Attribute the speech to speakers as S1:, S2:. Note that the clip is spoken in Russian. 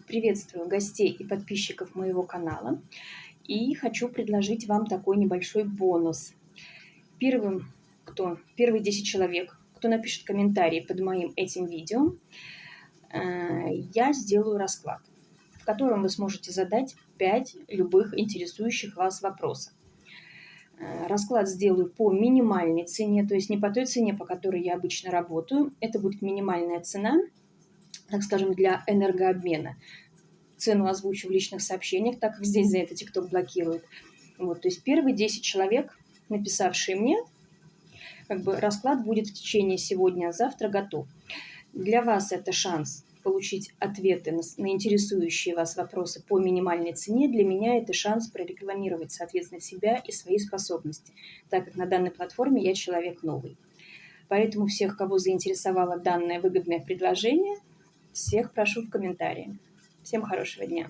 S1: Приветствую гостей и подписчиков моего канала и хочу предложить вам такой небольшой бонус. Первые 10 человек, кто напишет комментарий под моим этим видео, я сделаю расклад, в котором вы сможете задать 5 любых интересующих вас вопросов. Расклад сделаю по минимальной цене, то есть не по той цене, по которой я обычно работаю. Это будет минимальная цена, так скажем, для энергообмена. Цену озвучу в личных сообщениях, так как здесь за это TikTok блокирует. То есть первые 10 человек, написавшие мне, расклад будет в течение сегодня-завтра готов. Для вас это шанс получить ответы на интересующие вас вопросы по минимальной цене. Для меня это шанс прорекламировать, соответственно, себя и свои способности, так как на данной платформе я человек новый. Поэтому всех, кого заинтересовало данное выгодное предложение, всех прошу в комментарии. Всем хорошего дня!